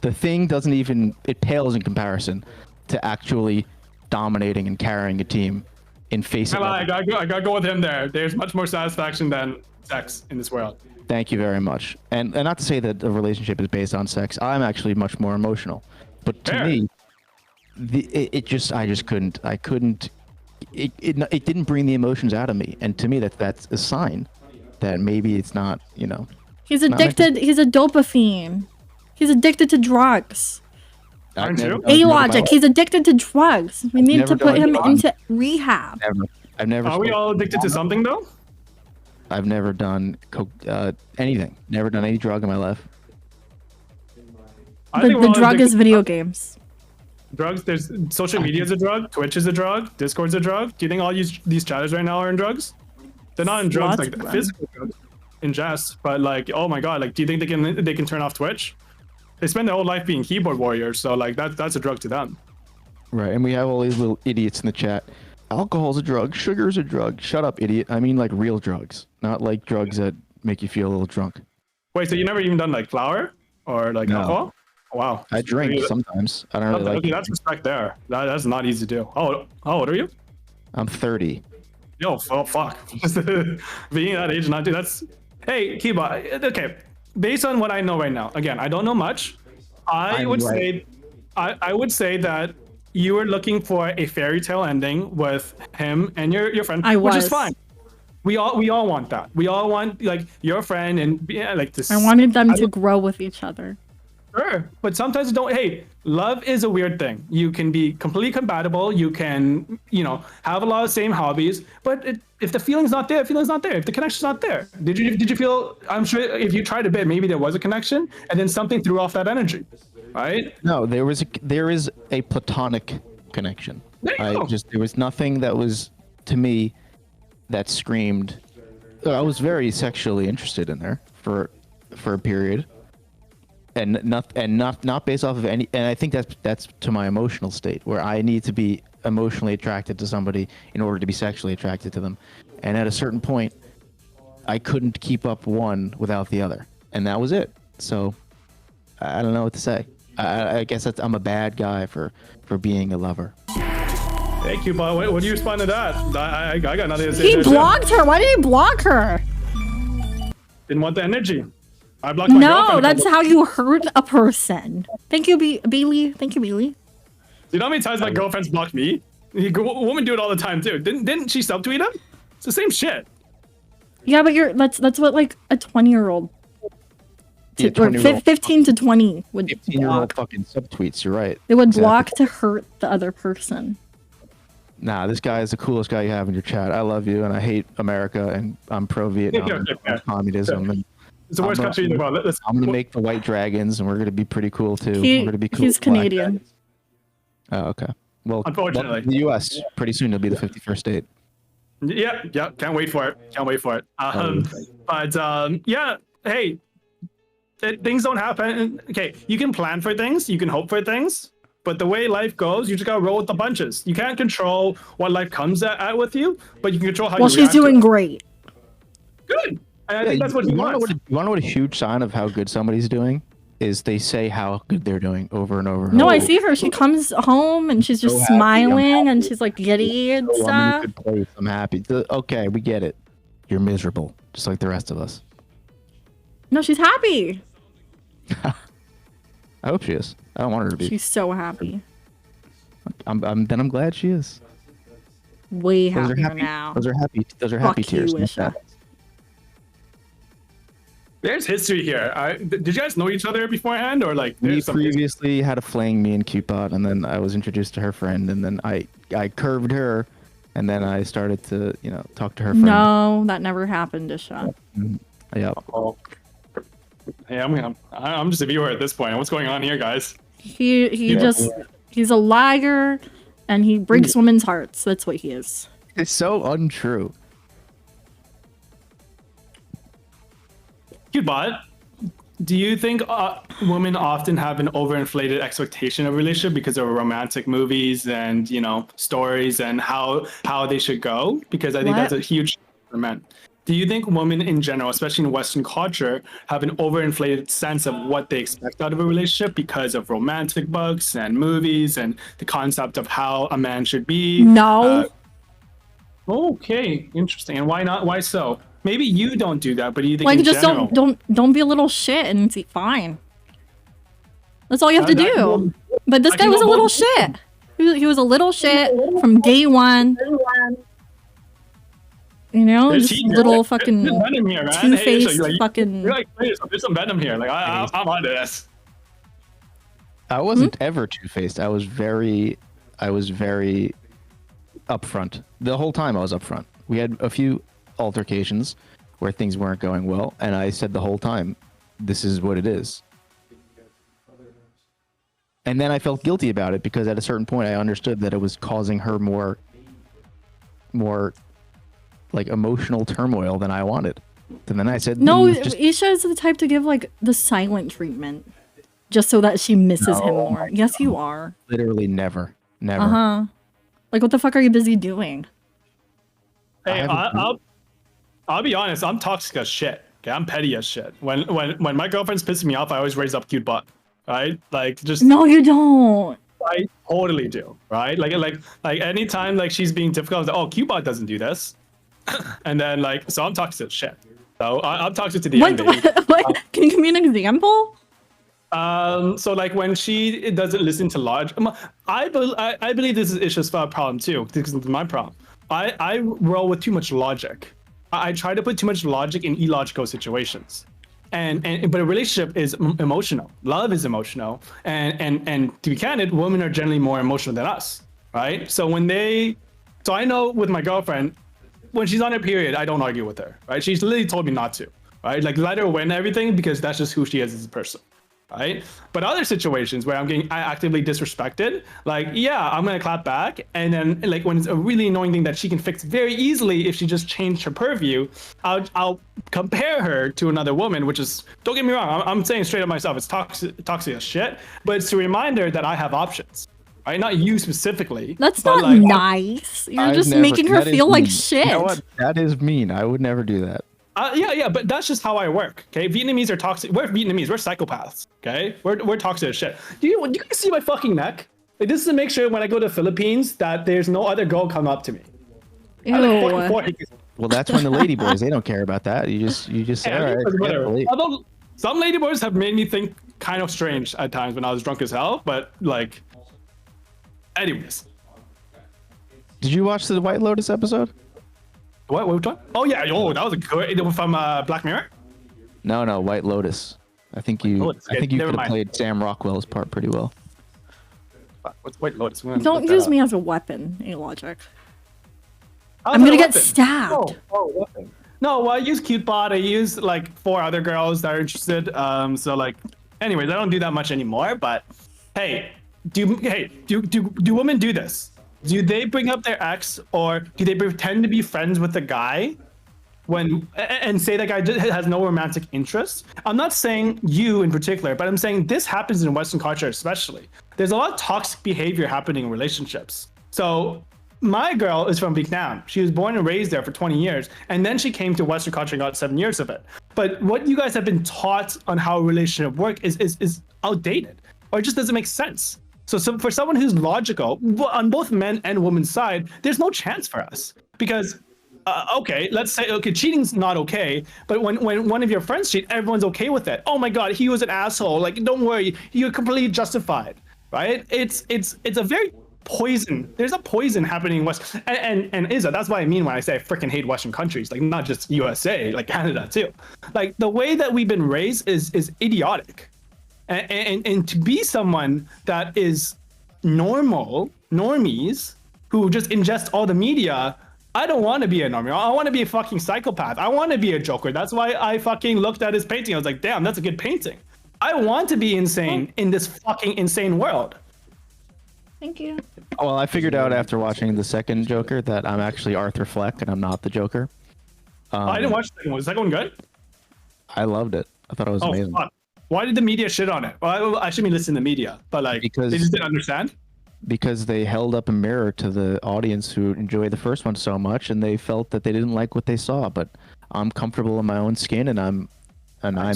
thing doesn't even, it pales in comparison to actually dominating and carrying a team in facing. I gotta go with him there. There's much more satisfaction than sex in this world. Thank you very much. And not to say that a relationship is based on sex. I'm actually much more emotional. But to me, I just couldn't. I couldn't. It didn't bring the emotions out of me. And to me, that's a sign that maybe it's not. He's addicted. He's a dopamine. He's addicted to drugs. A-logic. He's addicted to drugs. We need to put him into rehab. I've never. Are we all addicted to something though? I've never done anything. Never done any drug in my life. The drug is video games. Drugs. There's social media is a drug. Twitch is a drug. Discord's a drug. Do you think all these chatters right now are in drugs? They're not in drugs, like physical drugs, ingest. But like, oh my god, like, do you think they can turn off Twitch? They spend their whole life being keyboard warriors, so like that's a drug to them. Right, and we have all these little idiots in the chat. Alcohol's a drug. Sugar's a drug. Shut up, idiot. I mean like real drugs, not like drugs that make you feel a little drunk. Wait, so you never even done like flour or like alcohol? Oh, wow. I drink sometimes. I don't really like. Okay, that's respect there. That's not easy to do. How old are you? I'm 30. Yo, oh, fuck. Being that age, not do that's. Hey, Kiba. Okay, based on what I know right now, again, I don't know much. I would say that you were looking for a fairy tale ending with him and your friend, which is fine. We all want that. We all want like your friend and like this. I wanted them to grow with each other. Sure, but sometimes don't. Hey, love is a weird thing. You can be completely compatible. You can, have a lot of same hobbies. But if the feeling's not there, feeling's not there. If the connection's not there, did you feel? I'm sure if you tried a bit, maybe there was a connection, and then something threw off that energy, right? No, there is a platonic connection. There was nothing that was to me that screamed. I was very sexually interested in her for a period. And not based off of any, and I think that's to my emotional state where I need to be emotionally attracted to somebody in order to be sexually attracted to them, and at a certain point, I couldn't keep up one without the other, and that was it. So I don't know what to say. I guess I'm a bad guy for being a lover. Thank you, but what do you respond to that? I got nothing to say. He blocked her. Why did he block her? Didn't want the energy. I blocked my girlfriend. That's how you hurt a person. Thank you, Bailey. Thank you, Bailey. Do you know how many times my girlfriend's blocked me? Women do it all the time too. Didn't she subtweet him? It's the same shit. Yeah, but that's what like a 20-year-old, Yeah, 15 to 20 would 15-year-old fucking subtweets. You're right. They would block to hurt the other person. Nah, this guy is the coolest guy you have in your chat. I love you, and I hate America, and I'm pro-Vietnam and communism. And it's the worst country in the world. I'm gonna make the white dragons, and we're gonna be pretty cool too. We're gonna be cool. He's Canadian. Oh, okay. Well, unfortunately, the U.S. pretty soon it'll be the 51st state. Yeah. Can't wait for it. Yeah. Hey, things don't happen. Okay, you can plan for things, you can hope for things, but the way life goes, you just gotta roll with the punches. You can't control what life comes at with you, but you can control how. Well, she's doing great. Good. And I think that's what you want. You want to know what a huge sign of how good somebody's doing is? They say how good they're doing over and over. No, I see her. She comes home and she's just smiling and she's like giddy and stuff. I'm in a good place. I'm happy. Okay, we get it. You're miserable, just like the rest of us. No, she's happy. I hope she is. I don't want her to be. She's so happy. I'm glad she is. Way happier now. Those are happy tears. There's history here. Did you guys know each other beforehand, or like? We previously had a fling, me and Cupid, and then I was introduced to her friend, and then I curved her and then I started to, talk to her friend. No, that never happened, Isha. Yeah. Oh. Hey, I'm just a viewer at this point. What's going on here, guys? He's a liar, and he breaks women's hearts. That's what he is. It's so untrue. Cutebot, do you think women often have an overinflated expectation of a relationship because of romantic movies and stories and how they should go? Because I think that's a huge for men. Do you think women in general, especially in Western culture, have an overinflated sense of what they expect out of a relationship because of romantic books and movies and the concept of how a man should be? No. Okay, interesting. And why not? Why so? Maybe you don't do that, but do you think Like, in just general, don't be a little shit and it's fine. That's all you have to do. But this guy was a little shit. He was a little shit from day one. There's Just little fucking venom here, man. two-faced Hey, fucking. there's some venom here. Like I'm on this. I wasn't ever two-faced. I was very upfront. The whole time I was upfront. We had a few altercations where things weren't going well, and I said the whole time, this is what it is. And then I felt guilty about it because at a certain point I understood that it was causing her more like emotional turmoil than I wanted. And then I said, No, Isha is the type to give like the silent treatment just so that she misses him more. Yes, you are. Literally never. Uh-huh. Like, what the fuck are you busy doing? Hey, I'll be honest. I'm toxic as shit. Okay, I'm petty as shit. When my girlfriend's pissing me off, I always raise up Cutebot. Right? Like, just No, you don't. I totally do. Right? Like anytime like she's being difficult, I was like, oh, Cutebot doesn't do this. And then so I'm toxic as shit. So I'm toxic to the end. What? Can you give me an example? So like when she doesn't listen to logic, I believe this is Isha's problem too. This is my problem. I roll with too much logic. I try to put too much logic in illogical situations. But a relationship is emotional. Love is emotional. And to be candid, women are generally more emotional than us, right? So I know with my girlfriend, when she's on her period, I don't argue with her, right? She's literally told me not to, right? Like let her win everything because that's just who she is as a person, right? But other situations where I'm getting actively disrespected, like, yeah, I'm gonna clap back. And then like when it's a really annoying thing that she can fix very easily if she just changed her purview, I'll compare her to another woman, which is, don't get me wrong, I'm saying straight up myself, it's toxic as shit, but it's a reminder that I have options. Right, not you specifically. That's not like, nice. You're just making her feel like shit. You know what? That is mean. I would never do that. Yeah, but that's just how I work. Okay, Vietnamese are toxic. We're Vietnamese. We're psychopaths. Okay, we're toxic as shit. Do you guys see my fucking neck? Like, this is to make sure when I go to the Philippines that there's no other girl come up to me. Ew. Well, that's when the ladyboys, they don't care about that. You just say, all right. Although some ladyboys have made me think kind of strange at times when I was drunk as hell, but like. Anyways, did you watch the White Lotus episode? What? Which one? Oh yeah, that was a good from Black Mirror. No, White Lotus. I think you could have played Sam Rockwell's part pretty well. What's White Lotus? Don't use me as a weapon, logic. I'm gonna get stabbed. Weapon. No, well, I use Cutebot. I use like 4 other girls that are interested. So like, anyways, I don't do that much anymore. But hey. Do women do this? Do they bring up their ex, or do they pretend to be friends with the guy and say that guy has no romantic interest? I'm not saying you in particular, but I'm saying this happens in Western culture especially. There's a lot of toxic behavior happening in relationships. So my girl is from Vietnam. She was born and raised there for 20 years, and then she came to Western culture and got 7 years of it. But what you guys have been taught on how a relationship works is outdated, or it just doesn't make sense. So for someone who's logical on both men and women's side, there's no chance for us because, okay, let's say, okay, cheating's not okay, but when one of your friends cheat, everyone's okay with it. Oh my God, he was an asshole. Like, don't worry, you're completely justified, right? It's a very poison. There's a poison happening in West and Izza. That's what I mean when I say I freaking hate Western countries, like not just USA, like Canada too. Like the way that we've been raised is idiotic. And to be someone that is normies, who just ingest all the media, I don't want to be a normie. I want to be a fucking psychopath. I want to be a Joker. That's why I fucking looked at his painting. I was like, damn, that's a good painting. I want to be insane in this fucking insane world. Thank you. Well, I figured out after watching the second Joker that I'm actually Arthur Fleck and I'm not the Joker. I didn't watch the second one. Was the second one good? I loved it. I thought it was amazing. Fuck. Why did the media shit on it? Well, I shouldn't be listening to media, but like, Because- they just didn't understand. Because they held up a mirror to the audience who enjoyed the first one so much, and they felt that they didn't like what they saw. But I'm comfortable in my own skin, and I'm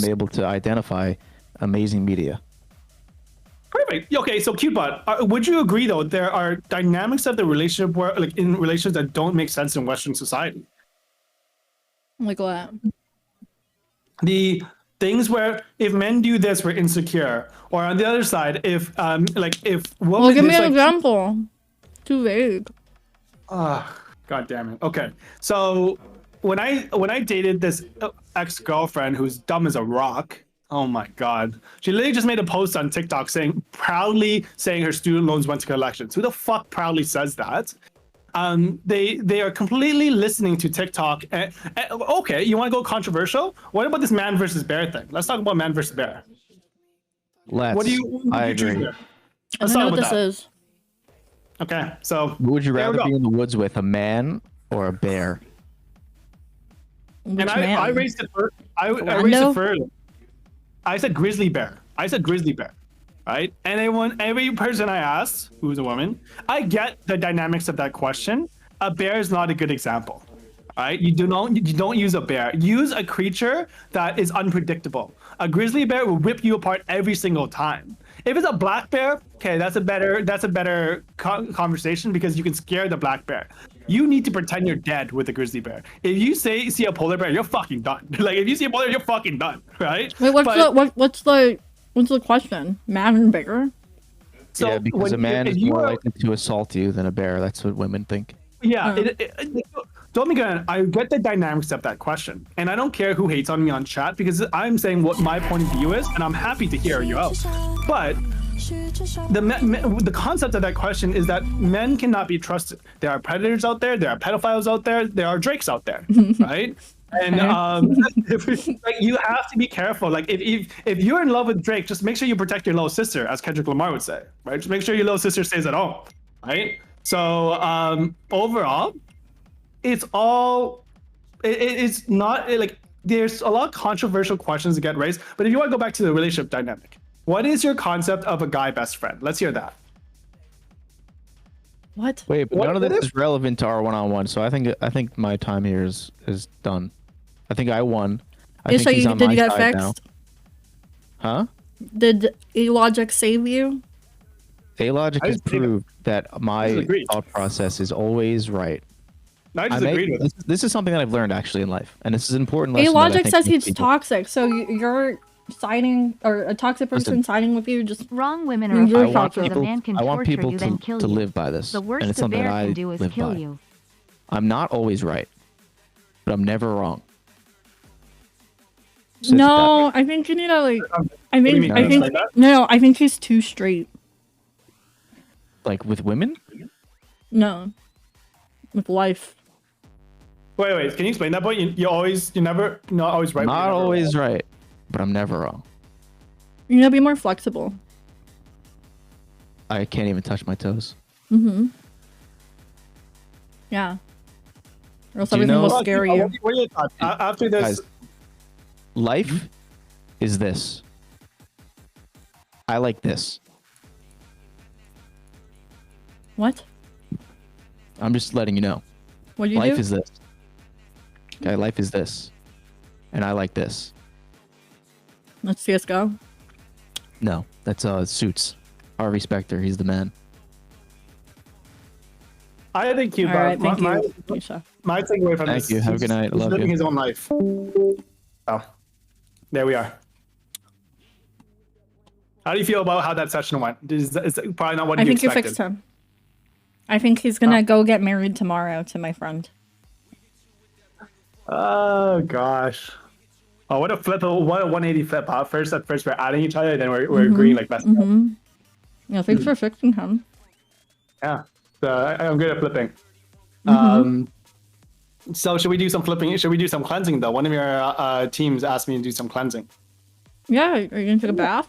able to identify amazing media. Perfect. Okay, so Cutebot, would you agree though there are dynamics of the relationship where, like, in relationships that don't make sense in Western society? Like what? The things where if men do this, we're insecure, or on the other side, if if women, Well, give me it's an like, example. Too vague. God damn it. Okay, so when I dated this ex-girlfriend who's dumb as a rock. Oh my god. She literally just made a post on TikTok proudly saying her student loans went to collections. Who the fuck proudly says that? They are completely listening to TikTok. Okay, you want to go controversial? What about this man versus bear thing? Let's talk about man versus bear. What do you I choose agree. here? I Let's don't know talk what about this that. is. Okay, so Would you there we rather go. be in the woods with a man or a bear? Which And I man? raised it first. I raised Rando? it first. I said grizzly bear. Right? And every person I asked who's a woman, I get the dynamics of that question. A bear is not a good example. Right? You don't use a bear. Use a creature that is unpredictable. A grizzly bear will rip you apart every single time. If it's a black bear, okay, that's a better conversation because you can scare the black bear. You need to pretend you're dead with a grizzly bear. If you see a polar bear, you're fucking done. Like if you see a polar bear, you're fucking done, right? Wait, But- what's the question? Man and bigger? So yeah, because when a man if is you more are- likely to assault you than a bear. That's what women think. Yeah, Oh. don't be good. I get the dynamics of that question, and I don't care who hates on me on chat because I'm saying what my point of view is, and I'm happy to hear you out. But the concept of that question is that men cannot be trusted. There are predators out there. There are pedophiles out there. There are drakes out there, right? And like you have to be careful. Like if you're in love with Drake, just make sure you protect your little sister, as Kendrick Lamar would say, right? Just make sure your little sister stays at home, right? So overall, it's not like there's a lot of controversial questions that get raised. But if you want to go back to the relationship dynamic, what is your concept of a guy best friend? Let's hear that. What? Wait, but What- none of what this if- is relevant to our one-on-one. So I think my time here is done. I think I won. I think he's on did my you get side now. fixed? Huh? Did A-Logic save you? A-Logic I has just believe it. proved that my agreed. thought process is always right. I just agreed with it. This is something that I've learned actually in life, and this is an important lesson. that I A-Logic think says most he's people- toxic, so you're siding, or a toxic person Listen. siding with you, just Wrong women You're are very afraid toxic. because a man can I want torture people you then to kill you. live by this, The worst and it's the something bear that I can do is live kill by. you. I'm not always right, but I'm never wrong. Sit no. I think you need to like. I do you think mean? I think Like that? no. I think he's too straight. like with women. No, with life. Wait. Can you explain that point? You're never not always right. but Not you're never always wrong. right, but I'm never wrong. You need to be more flexible. I can't even touch my toes. Yeah. Or else Do you everything know- will Well, scare what- you. What are your thoughts? After this, Guys, life is this. I like this. What? I'm just letting you know. What do you Life do? is this. Okay, life is this. And I like this. Let's CS:GO. No, that's Suits. Harvey Specter, he's the man. I think Cube. All right, thank my, you, Misha. my takeaway from Thank this. you. Have a he's- good night. He's Love living you. his own life. Oh, there we are. How do you feel about how that session went? It's probably not what I you think you expected. fixed him. I think he's gonna go get married tomorrow to my friend. Oh gosh. Oh, what a flip! What a 180 flip! Huh? First we're adding each other, then we're agreeing like best. Yeah, thanks for fixing him. Yeah. I'm good at flipping. So should we do some flipping? Should we do some cleansing though? One of your teams asked me to do some cleansing. Yeah, are you gonna take a bath?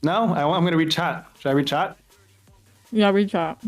No, I'm gonna read chat. Should I read chat? Yeah, reach out.